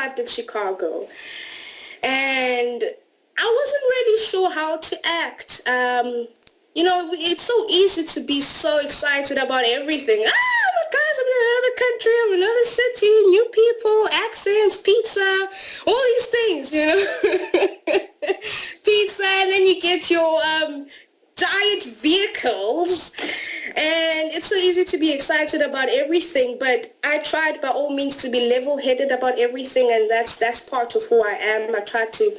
arrived in Chicago, and I wasn't really sure how to act. It's so easy to be so excited about everything. Oh my gosh, I'm in another country, I'm in another city, new people, accents, pizza, all these things. Pizza, and then you get your giant vehicles, and it's so easy to be excited about everything, but I tried by all means to be level-headed about everything, and that's part of who I am. I try to,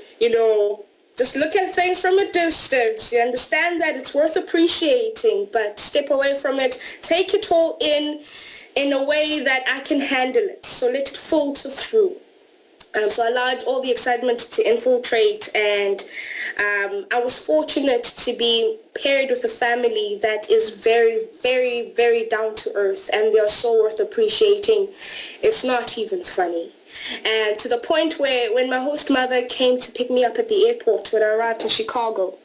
just look at things from a distance. You understand that it's worth appreciating, but step away from it, take it all in a way that I can handle it, so let it filter through. So I allowed all the excitement to infiltrate, and I was fortunate to be paired with a family that is very, very, very down to earth, and they are so worth appreciating. It's not even funny. And to the point where when my host mother came to pick me up at the airport when I arrived in Chicago,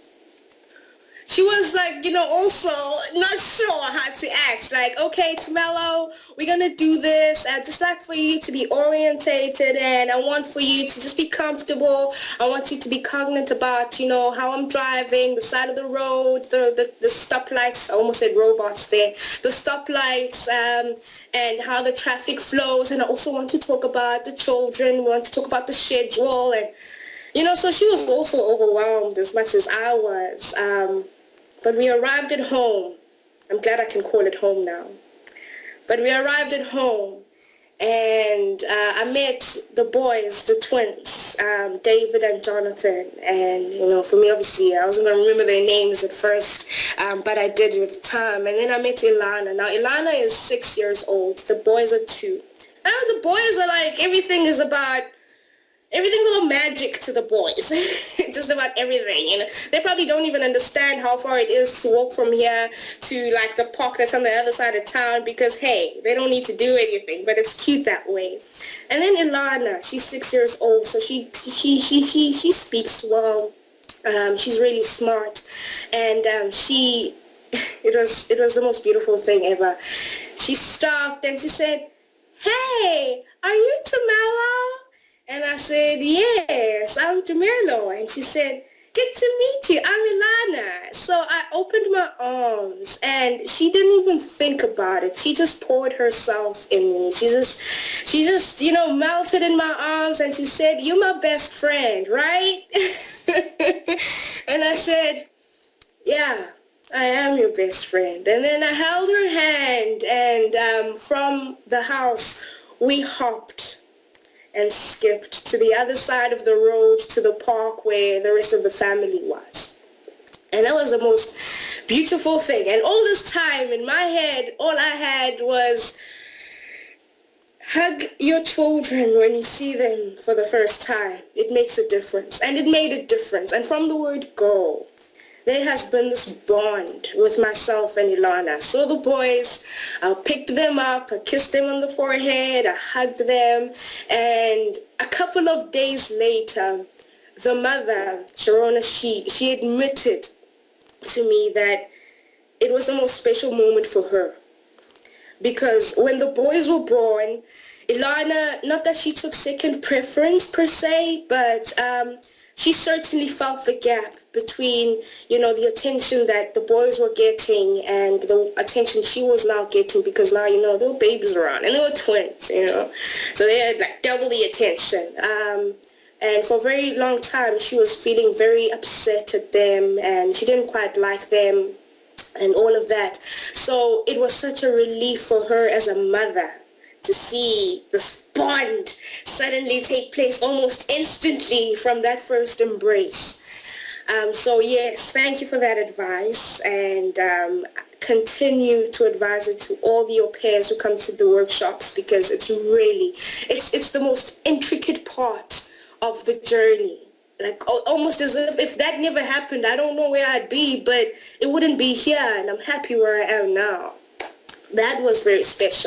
she was like, also not sure how to act. Like, okay, Tumelo, we're going to do this. I'd just like for you to be orientated, and I want for you to just be comfortable. I want you to be cognizant about, how I'm driving, the side of the road, the stoplights. I almost said robots there. The stoplights, and how the traffic flows. And I also want to talk about the children. We want to talk about the schedule. And so she was also overwhelmed as much as I was. But we arrived at home. I'm glad I can call it home now. But we arrived at home, and I met the boys, the twins, David and Jonathan. And, for me, obviously, I wasn't going to remember their names at first, but I did with time. And then I met Ilana. Now, Ilana is 6 years old. The boys are 2. Now, the boys are like, everything's about magic to the boys. Just about everything. They probably don't even understand how far it is to walk from here to like the park that's on the other side of town, because hey, they don't need to do anything, but it's cute that way. And then Ilana, she's 6 years old, so she speaks well. She's really smart, and it was the most beautiful thing ever. She stopped and she said, "Hey, are you Tumelo?" And I said, "Yes, I'm Tumelo." And she said, "Good to meet you. I'm Ilana." So I opened my arms, and she didn't even think about it. She just poured herself in me. She just melted in my arms, and she said, "You're my best friend, right?" And I said, "Yeah, I am your best friend." And then I held her hand, and from the house, we hopped and skipped to the other side of the road to the park where the rest of the family was. And that was the most beautiful thing. And all this time in my head, all I had was, hug your children when you see them for the first time. It makes a difference. And it made a difference. And from the word go, there has been this bond with myself and Ilana. So the boys, I picked them up, I kissed them on the forehead, I hugged them, and a couple of days later, the mother, Sharona, she admitted to me that it was the most special moment for her. Because when the boys were born, Ilana, not that she took second preference per se, but she certainly felt the gap between, the attention that the boys were getting and the attention she was now getting, because now, there were babies around, and they were twins, so they had like double the attention. And for a very long time, she was feeling very upset at them, and she didn't quite like them and all of that. So it was such a relief for her as a mother to see this bond suddenly take place almost instantly from that first embrace. So yes, thank you for that advice, and continue to advise it to all the au pairs who come to the workshops, because it's the most intricate part of the journey. Like almost as if that never happened, I don't know where I'd be, but it wouldn't be here, and I'm happy where I am now. That was very special.